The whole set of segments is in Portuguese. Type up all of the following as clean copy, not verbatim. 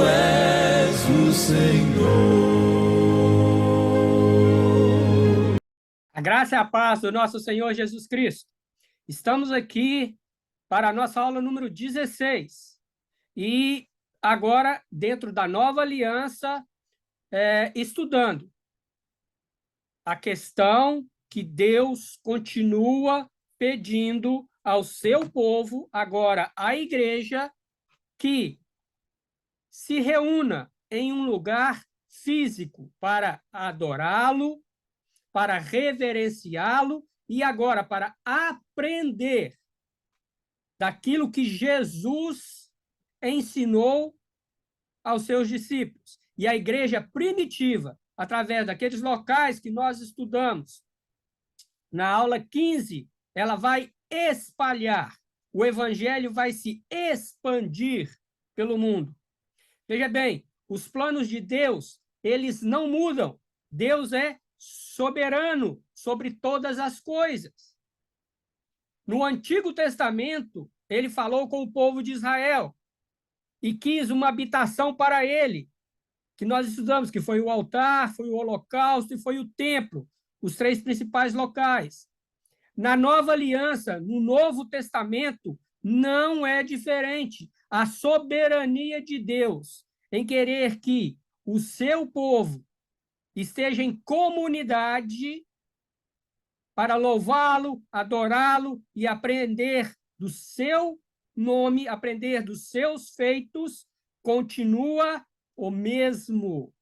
és o Senhor. A graça e a paz do nosso Senhor Jesus Cristo. Estamos aqui para a nossa aula número 16. E agora, dentro da nova aliança, estudando a questão que Deus continua pedindo ao seu povo, agora a igreja, que se reúna em um lugar físico para adorá-lo, para reverenciá-lo e agora para aprender daquilo que Jesus ensinou aos seus discípulos. E a igreja primitiva, através daqueles locais que nós estudamos, na aula 15, ela vai espalhar, o evangelho vai se expandir pelo mundo. Veja bem, os planos de Deus, eles não mudam. Deus é soberano sobre todas as coisas. No Antigo Testamento, ele falou com o povo de Israel e quis uma habitação para ele, que nós estudamos, que foi o altar, foi o holocausto e foi o templo, os três principais locais. Na Nova Aliança, no Novo Testamento, não é diferente. A soberania de Deus em querer que o seu povo esteja em comunidade para louvá-lo, adorá-lo e aprender do seu nome, aprender dos seus feitos, continua o mesmo.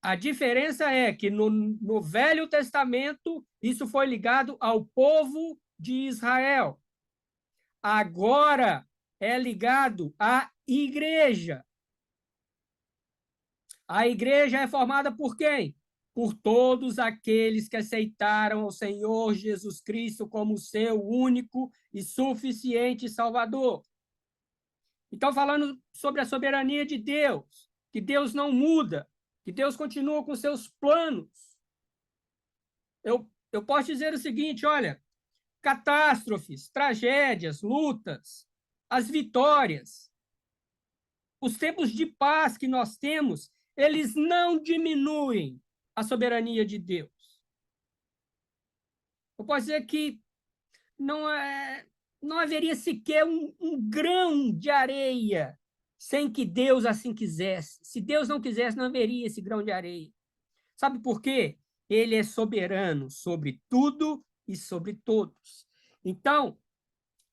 A diferença é que no Velho Testamento isso foi ligado ao povo de Israel. Agora é ligado à igreja. A igreja é formada por quem? Por todos aqueles que aceitaram o Senhor Jesus Cristo como seu único e suficiente Salvador. Então, falando sobre a soberania de Deus, que Deus não muda, que Deus continua com seus planos. Eu posso dizer o seguinte, olha, catástrofes, tragédias, lutas, as vitórias, os tempos de paz que nós temos, eles não diminuem a soberania de Deus. Eu posso dizer que não haveria sequer um grão de areia sem que Deus assim quisesse. Se Deus não quisesse, não haveria esse grão de areia. Sabe por quê? Ele é soberano sobre tudo e sobre todos. Então,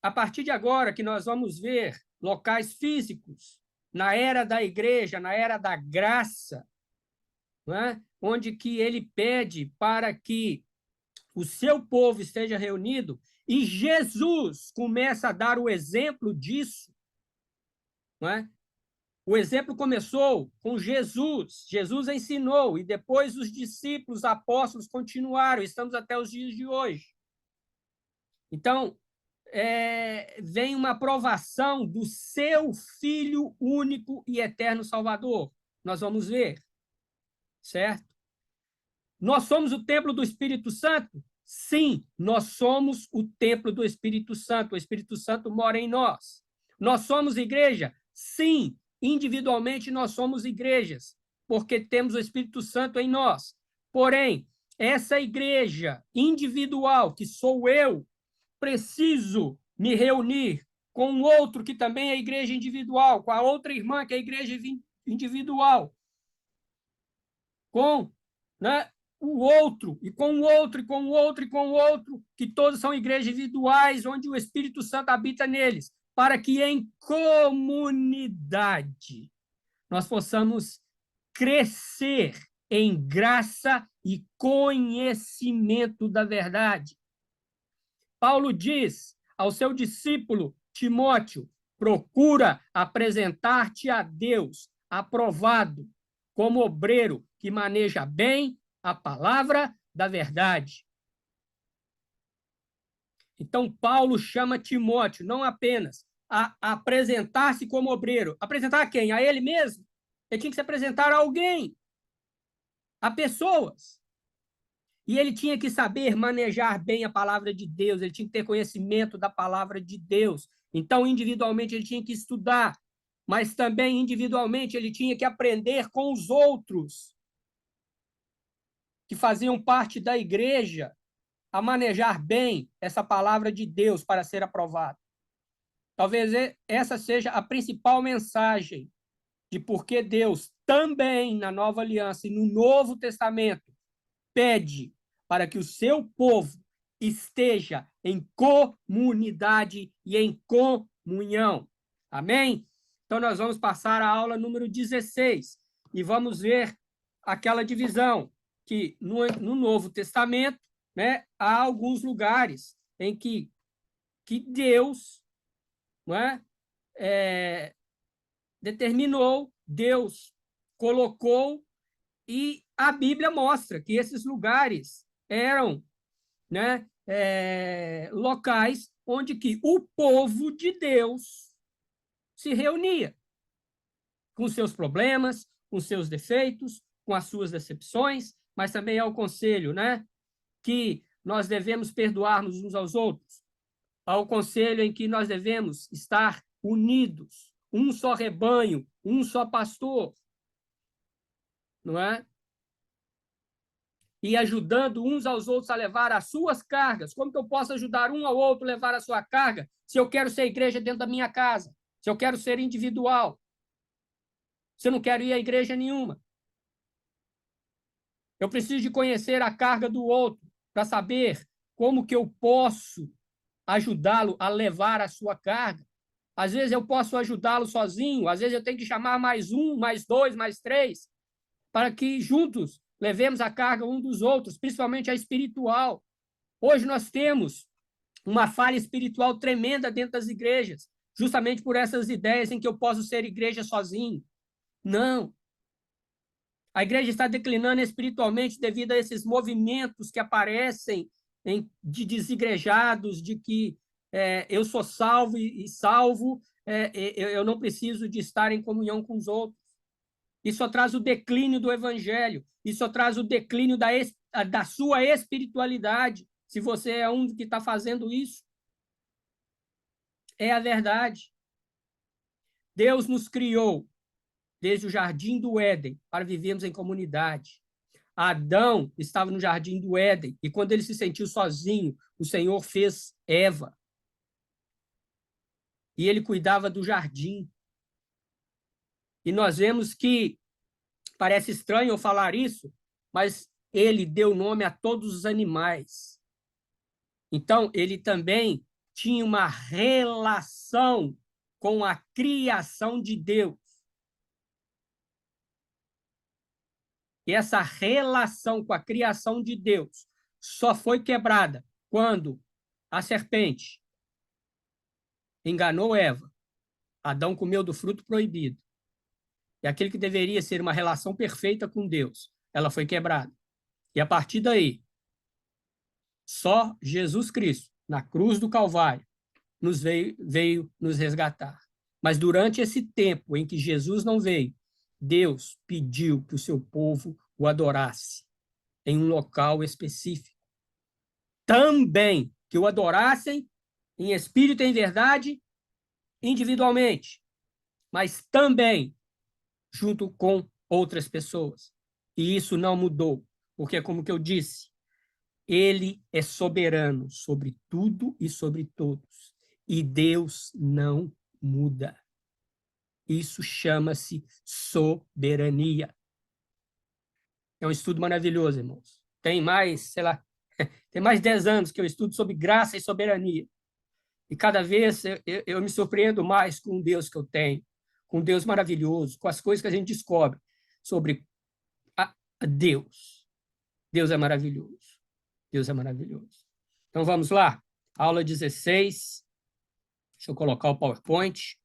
a partir de agora que nós vamos ver locais físicos, na era da igreja, na era da graça, não é? Onde que ele pede para que o seu povo esteja reunido, e Jesus começa a dar o exemplo disso. Não é? O exemplo começou com Jesus. Jesus ensinou, e depois os discípulos, os apóstolos continuaram. Estamos até os dias de hoje. Então, vem uma aprovação do seu Filho único e eterno Salvador. Nós vamos ver, certo? Nós somos o templo do Espírito Santo? Sim, nós somos o templo do Espírito Santo. O Espírito Santo mora em nós. Nós somos igreja? Sim, individualmente nós somos igrejas, porque temos o Espírito Santo em nós. Porém, essa igreja individual, que sou eu, preciso me reunir com outro que também é igreja individual, com a outra irmã que é igreja individual, com, né, o outro, e com o outro, e com o outro, e com o outro, que todos são igrejas individuais, onde o Espírito Santo habita neles, para que em comunidade nós possamos crescer em graça e conhecimento da verdade. Paulo diz ao seu discípulo Timóteo: procura apresentar-te a Deus aprovado, como obreiro que maneja bem a palavra da verdade. Então, Paulo chama Timóteo não apenas a apresentar-se como obreiro. Apresentar a quem? A ele mesmo? Ele tinha que se apresentar a alguém, a pessoas. E ele tinha que saber manejar bem a palavra de Deus, ele tinha que ter conhecimento da palavra de Deus. Então, individualmente, ele tinha que estudar, mas também individualmente ele tinha que aprender com os outros que faziam parte da igreja a manejar bem essa palavra de Deus para ser aprovada. Talvez essa seja a principal mensagem de por que Deus também na Nova Aliança e no Novo Testamento pede para que o seu povo esteja em comunidade e em comunhão. Amém? Então, nós vamos passar a aula número 16 e vamos ver aquela divisão que no Novo Testamento, né, há alguns lugares em que Deus, não é, determinou, Deus colocou, e a Bíblia mostra que esses lugares eram, né, locais onde que o povo de Deus se reunia com seus problemas, com seus defeitos, com as suas decepções, mas também é o conselho, né, que nós devemos perdoarmos uns aos outros, ao conselho em que nós devemos estar unidos, um só rebanho, um só pastor, não é? E ajudando uns aos outros a levar as suas cargas. Como que eu posso ajudar um ao outro a levar a sua carga se eu quero ser igreja dentro da minha casa? Se eu quero ser individual? Se eu não quero ir à igreja nenhuma? Eu preciso de conhecer a carga do outro para saber como que eu posso ajudá-lo a levar a sua carga. Às vezes eu posso ajudá-lo sozinho, às vezes eu tenho que chamar mais um, mais dois, mais três, para que juntos levemos a carga um dos outros, principalmente a espiritual. Hoje nós temos uma falha espiritual tremenda dentro das igrejas, justamente por essas ideias em que eu posso ser igreja sozinho. Não. A igreja está declinando espiritualmente devido a esses movimentos que aparecem de desigrejados, de que eu sou salvo e salvo, eu não preciso de estar em comunhão com os outros. Isso só traz o declínio do evangelho, isso só traz o declínio da sua espiritualidade, se você é um que está fazendo isso. É a verdade. Deus nos criou desde o jardim do Éden para vivermos em comunidade. Adão estava no jardim do Éden e quando ele se sentiu sozinho, o Senhor fez Eva. E ele cuidava do jardim. E nós vemos que, parece estranho eu falar isso, mas ele deu nome a todos os animais. Então, ele também tinha uma relação com a criação de Deus. E essa relação com a criação de Deus só foi quebrada quando a serpente enganou Eva. Adão comeu do fruto proibido. E aquele que deveria ser uma relação perfeita com Deus, ela foi quebrada. E a partir daí, só Jesus Cristo, na cruz do Calvário, veio nos resgatar. Mas durante esse tempo em que Jesus não veio, Deus pediu que o seu povo o adorasse em um local específico. Também que o adorassem em espírito e em verdade, individualmente, mas também junto com outras pessoas. E isso não mudou, porque, como que eu disse, ele é soberano sobre tudo e sobre todos. E Deus não muda. Isso chama-se soberania. É um estudo maravilhoso, irmãos. Tem mais, sei lá, tem mais de 10 anos que eu estudo sobre graça e soberania. E cada vez eu me surpreendo mais com o Deus que eu tenho, com um Deus maravilhoso, com as coisas que a gente descobre sobre a Deus. Deus é maravilhoso. Deus é maravilhoso. Então, vamos lá. Aula 16. Deixa eu colocar o PowerPoint.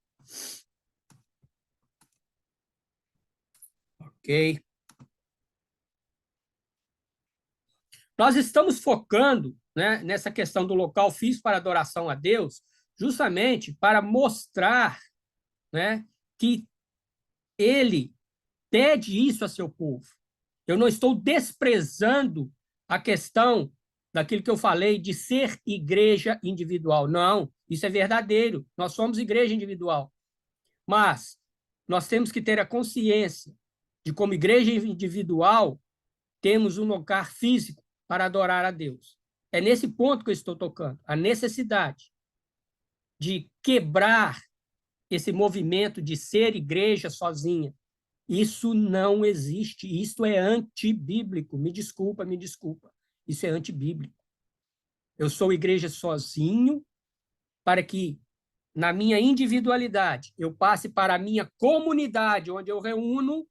Ok. Nós estamos focando, né, nessa questão do local físico para adoração a Deus, justamente para mostrar, né, que ele pede isso a seu povo. Eu não estou desprezando a questão daquilo que eu falei de ser igreja individual. Não, isso é verdadeiro. Nós somos igreja individual. Mas nós temos que ter a consciência de, como igreja individual, temos um lugar físico para adorar a Deus. É nesse ponto que eu estou tocando, a necessidade de quebrar esse movimento de ser igreja sozinha. Isso não existe, isso é antibíblico. Me desculpa, me desculpa. Isso é antibíblico. Eu sou igreja sozinho para que, na minha individualidade, eu passe para a minha comunidade, onde eu reúno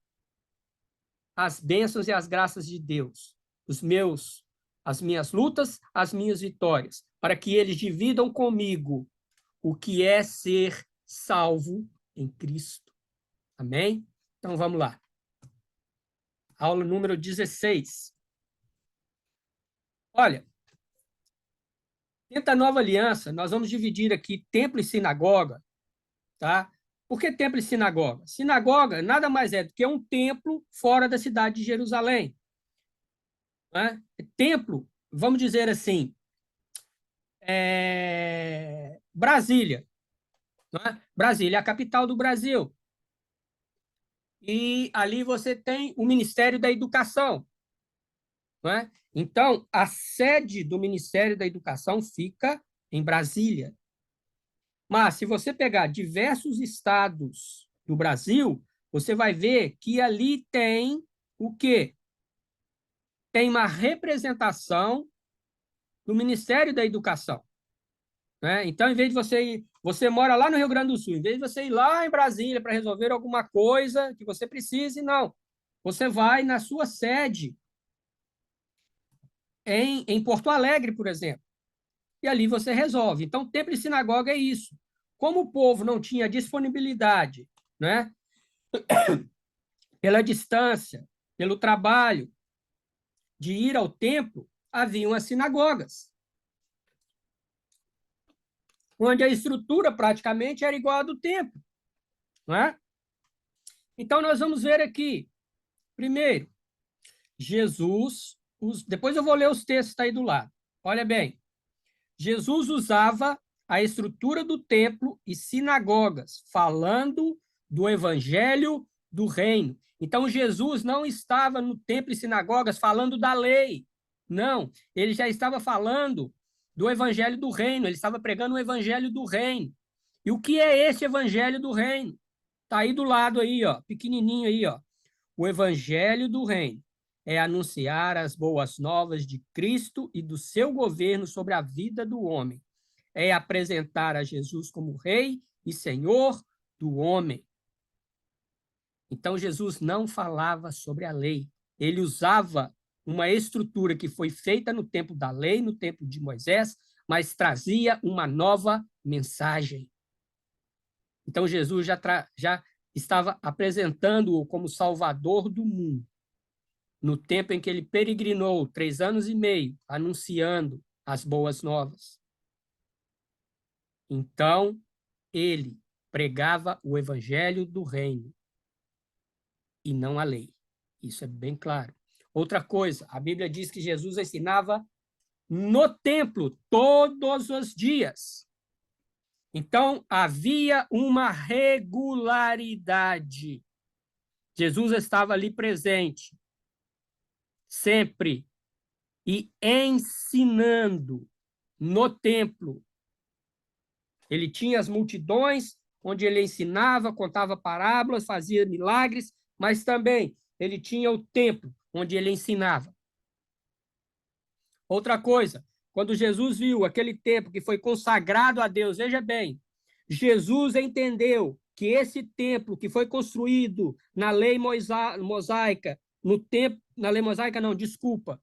as bênçãos e as graças de Deus, as minhas lutas, as minhas vitórias, para que eles dividam comigo o que é ser salvo em Cristo. Amém? Então vamos lá. Aula número 16. Olha, dentro da nova aliança, nós vamos dividir aqui templo e sinagoga, tá? Por que templo e sinagoga? Sinagoga nada mais é do que um templo fora da cidade de Jerusalém. Né? Templo, vamos dizer assim, Brasília. Né? Brasília é a capital do Brasil. E ali você tem o Ministério da Educação. Né? Então, a sede do Ministério da Educação fica em Brasília. Mas, se você pegar diversos estados do Brasil, você vai ver que ali tem o quê? Tem uma representação do Ministério da Educação. Né? Então, em vez de você mora lá no Rio Grande do Sul, em vez de você ir lá em Brasília para resolver alguma coisa que você precise, não. Você vai na sua sede, em Porto Alegre, por exemplo, e ali você resolve. Então, templo e sinagoga é isso. Como o povo não tinha disponibilidade, né, pela distância, pelo trabalho, de ir ao templo, haviam as sinagogas, onde a estrutura praticamente era igual à do templo. Não é? Então, nós vamos ver aqui, primeiro, Jesus, depois eu vou ler os textos que está aí do lado. Olha bem, Jesus usava a estrutura do templo e sinagogas, falando do evangelho do reino. Então, Jesus não estava no templo e sinagogas falando da lei. Não, ele já estava falando do evangelho do reino, ele estava pregando o evangelho do reino. E o que é esse evangelho do reino? Está aí do lado aí, ó, pequenininho aí, ó. O evangelho do reino é anunciar as boas novas de Cristo e do seu governo sobre a vida do homem. É apresentar a Jesus como Rei e Senhor do homem. Então, Jesus não falava sobre a lei. Ele usava uma estrutura que foi feita no tempo da lei, no tempo de Moisés, mas trazia uma nova mensagem. Então, Jesus já estava apresentando-o como Salvador do mundo. No tempo em que ele peregrinou 3 anos e meio, anunciando as boas novas. Então, ele pregava o evangelho do reino e não a lei. Isso é bem claro. Outra coisa, a Bíblia diz que Jesus ensinava no templo todos os dias. Então, havia uma regularidade. Jesus estava ali presente, sempre, e ensinando no templo. Ele tinha as multidões, onde ele ensinava, contava parábolas, fazia milagres, mas também ele tinha o templo, onde ele ensinava. Outra coisa, quando Jesus viu aquele templo que foi consagrado a Deus, veja bem, Jesus entendeu que esse templo que foi construído na lei mosaica, no tempo, na lei mosaica não, desculpa,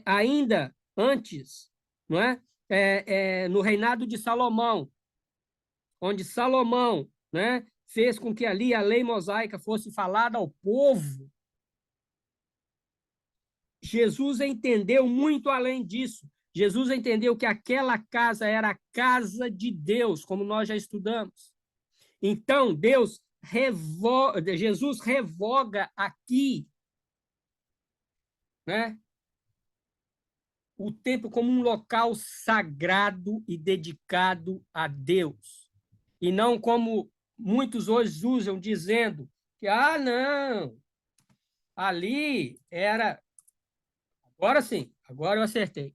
ainda antes, não é? No reinado de Salomão, onde Salomão, né, fez com que ali a lei mosaica fosse falada ao povo. Jesus entendeu muito além disso. Jesus entendeu que aquela casa era a casa de Deus, como nós já estudamos. Então, Jesus revoga aqui, né, o templo como um local sagrado e dedicado a Deus. E não como muitos hoje usam, dizendo que, não, ali era... Agora sim, agora eu acertei.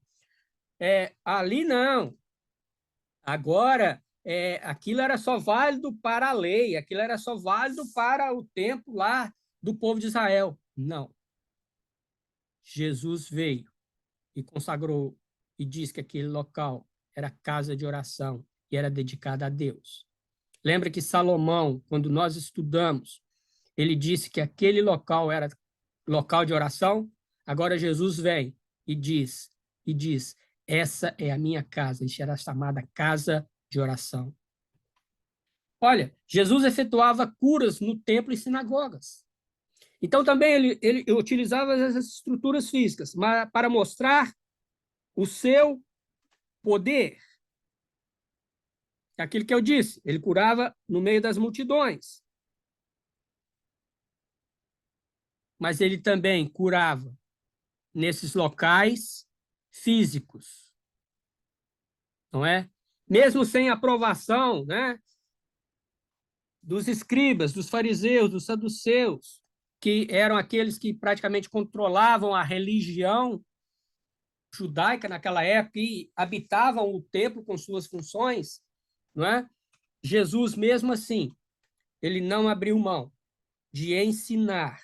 Ali não. Agora, aquilo era só válido para a lei, aquilo era só válido para o templo lá do povo de Israel. Não. Jesus veio e consagrou e disse que aquele local era casa de oração e era dedicada a Deus. Lembra que Salomão, quando nós estudamos, ele disse que aquele local era local de oração? Agora Jesus vem e diz, essa é a minha casa, e será chamada casa de oração. Olha, Jesus efetuava curas no templo e sinagogas. Então também ele utilizava essas estruturas físicas para mostrar o seu poder. Aquilo que eu disse, ele curava no meio das multidões. Mas ele também curava nesses locais físicos, não é? Mesmo sem aprovação, né, dos escribas, dos fariseus, dos saduceus, que eram aqueles que praticamente controlavam a religião judaica naquela época e habitavam o templo com suas funções, não é? Jesus, mesmo assim, ele não abriu mão de ensinar,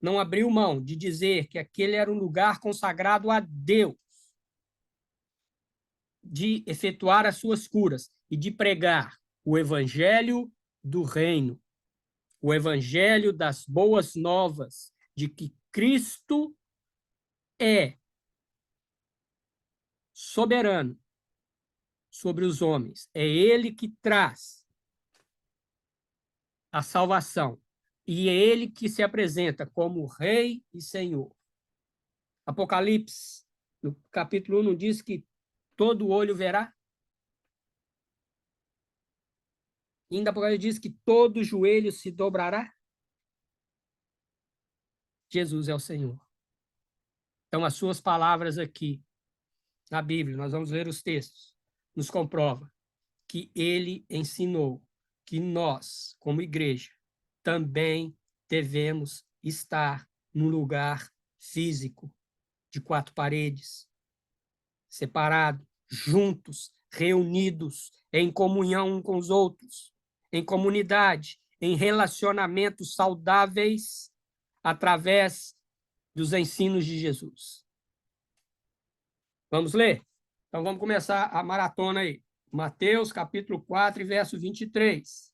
não abriu mão de dizer que aquele era um lugar consagrado a Deus, de efetuar as suas curas e de pregar o evangelho do reino, o evangelho das boas novas, de que Cristo é soberano sobre os homens. É ele que traz a salvação. E é ele que se apresenta como Rei e Senhor. Apocalipse, no capítulo 1, não diz que todo olho verá? E ainda Apocalipse diz que todo joelho se dobrará? Jesus é o Senhor. Então, as suas palavras aqui, na Bíblia, nós vamos ler os textos, nos comprova que ele ensinou que nós, como igreja, também devemos estar num lugar físico, de 4 paredes, separado, juntos, reunidos, em comunhão uns com os outros, em comunidade, em relacionamentos saudáveis, através dos ensinos de Jesus. Vamos ler? Então vamos começar a maratona aí. Mateus, capítulo 4, verso 23.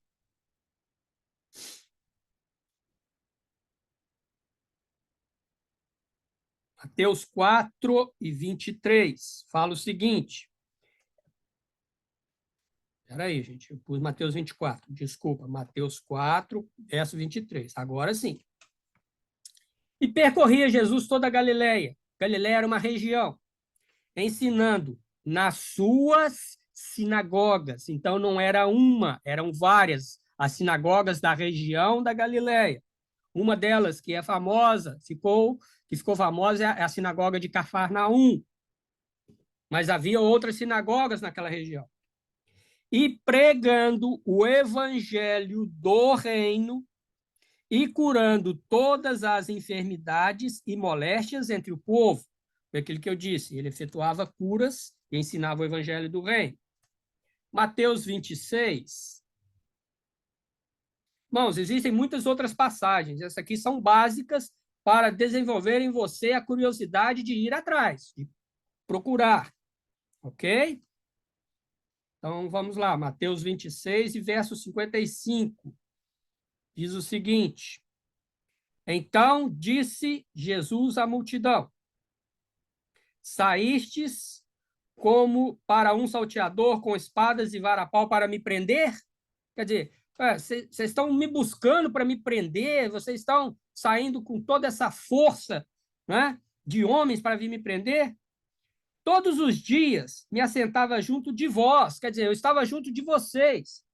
Mateus 4 e 23. Fala o seguinte. Espera aí, gente. Eu pus Mateus 24. Desculpa. Mateus 4, verso 23. Agora sim. E percorria Jesus toda a Galileia. Galileia era uma região. Ensinando nas suas sinagogas. Então, não era uma, eram várias as sinagogas da região da Galileia. Uma delas, que é famosa, que ficou famosa, é a sinagoga de Cafarnaum. Mas havia outras sinagogas naquela região. E pregando o evangelho do reino e curando todas as enfermidades e moléstias entre o povo. Foi aquilo que eu disse, ele efetuava curas e ensinava o evangelho do reino. Mateus 26. Irmãos, existem muitas outras passagens, essas aqui são básicas para desenvolver em você a curiosidade de ir atrás, de procurar, ok? Então, vamos lá, Mateus 26 e verso 55. Diz o seguinte: Então disse Jesus à multidão: Saístes como para um salteador com espadas e varapau para me prender? Quer dizer, vocês estão me buscando para me prender, vocês estão saindo com toda essa força, né, de homens para vir me prender? Todos os dias me assentava junto de vós, quer dizer, eu estava junto de vocês,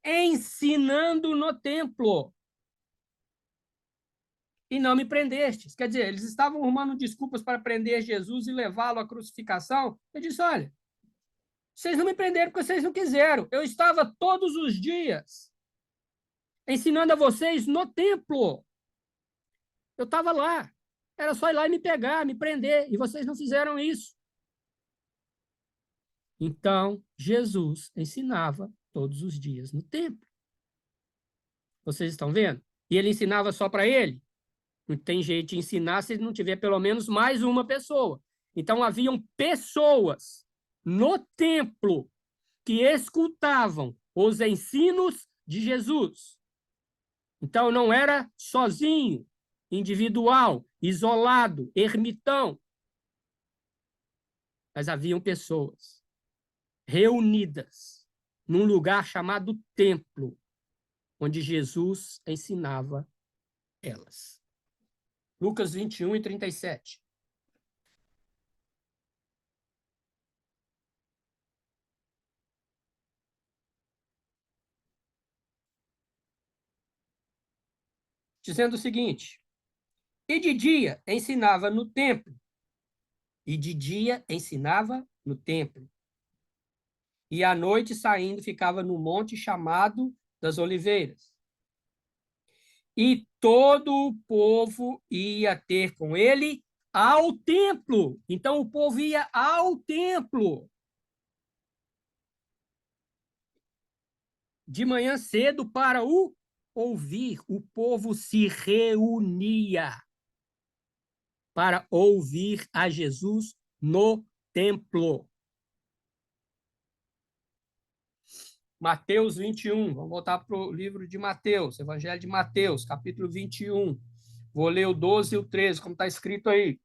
ensinando no templo. e não me prendestes. Quer dizer, eles estavam arrumando desculpas para prender Jesus e levá-lo à crucificação. Eu disse, olha, vocês não me prenderam porque vocês não quiseram. Eu estava todos os dias ensinando a vocês no templo. Eu estava lá. Era só ir lá e me pegar, me prender. E vocês não fizeram isso. Então, Jesus ensinava todos os dias no templo. Vocês estão vendo? E ele ensinava só para ele? Não tem jeito de ensinar se não tiver pelo menos mais uma pessoa. Então, haviam pessoas no templo que escutavam os ensinos de Jesus. Então, não era sozinho, individual, isolado, ermitão. Mas haviam pessoas reunidas num lugar chamado templo, onde Jesus ensinava elas. Lucas 21 e 37. Dizendo o seguinte: e de dia ensinava no templo, e de dia ensinava no templo, e à noite saindo ficava no monte chamado das Oliveiras. E todo o povo ia ter com ele ao templo. Então o povo ia ao templo. De manhã cedo para o ouvir. O povo se reunia para ouvir a Jesus no templo. Mateus 21, vamos voltar para o livro de Mateus, Evangelho de Mateus, capítulo 21. Vou ler o 12 e o 13, como está escrito aí.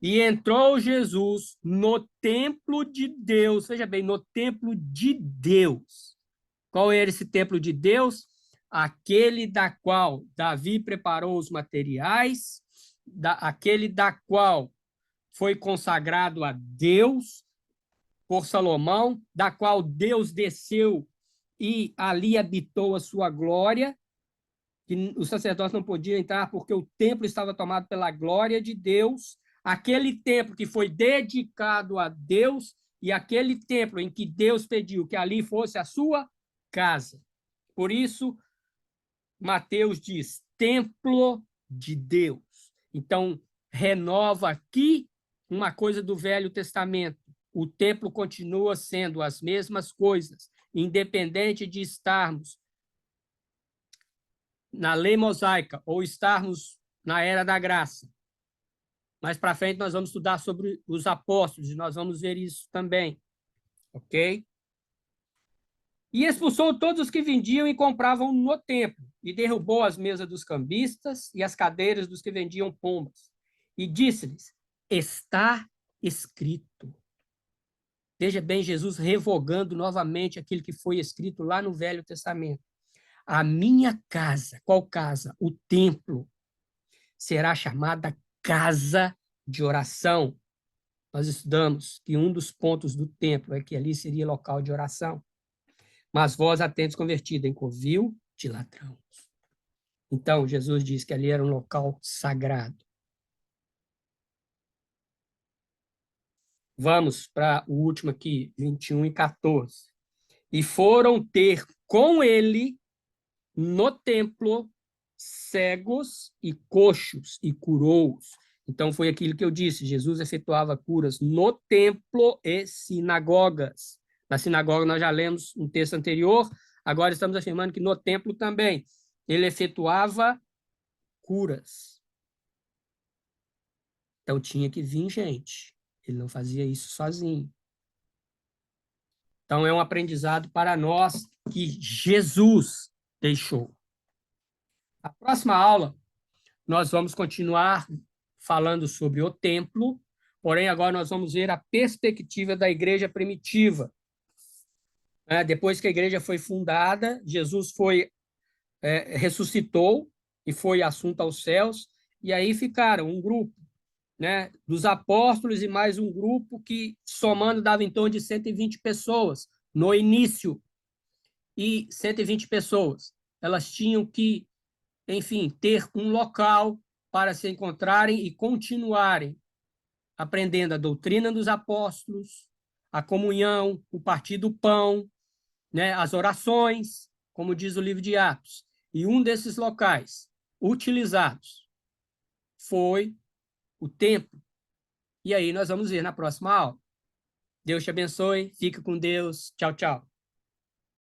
E entrou Jesus no templo de Deus, veja bem, no templo de Deus. Qual era esse templo de Deus? Aquele da qual Davi preparou os materiais, aquele da qual foi consagrado a Deus por Salomão, da qual Deus desceu e ali habitou a sua glória, que os sacerdotes não podiam entrar porque o templo estava tomado pela glória de Deus, aquele templo que foi dedicado a Deus e aquele templo em que Deus pediu que ali fosse a sua casa. Por isso, Mateus diz, templo de Deus. Então, renova aqui uma coisa do Velho Testamento. O templo continua sendo as mesmas coisas, independente de estarmos na lei mosaica ou estarmos na era da graça. Mais para frente nós vamos estudar sobre os apóstolos e nós vamos ver isso também, ok? E expulsou todos os que vendiam e compravam no templo, e derrubou as mesas dos cambistas e as cadeiras dos que vendiam pombas. E disse-lhes, está escrito. Veja bem, Jesus revogando novamente aquilo que foi escrito lá no Velho Testamento. A minha casa, qual casa? O templo, será chamada casa de oração. Nós estudamos que um dos pontos do templo é que ali seria local de oração. Mas vós a tendes convertido em covil de ladrões. Então, Jesus diz que ali era um local sagrado. Vamos para o último aqui, 21 e 14. E foram ter com ele no templo cegos e coxos e curou-os. Então, foi aquilo que eu disse, Jesus efetuava curas no templo e sinagogas. Na sinagoga nós já lemos um texto anterior, agora estamos afirmando que no templo também ele efetuava curas. Então tinha que vir gente. Ele não fazia isso sozinho. Então é um aprendizado para nós que Jesus deixou. A próxima aula nós vamos continuar falando sobre o templo, porém agora nós vamos ver a perspectiva da igreja primitiva. Depois que a igreja foi fundada, Jesus ressuscitou e foi assunto aos céus, e aí ficaram um grupo, dos apóstolos e mais um grupo que, somando, dava em torno de 120 pessoas no início. E 120 pessoas, elas tinham que enfim, ter um local para se encontrarem e continuarem aprendendo a doutrina dos apóstolos, a comunhão, o partir do pão, né, as orações, como diz o livro de Atos. E um desses locais utilizados foi o templo. E aí nós vamos ver na próxima aula. Deus te abençoe, fica com Deus. Tchau, tchau.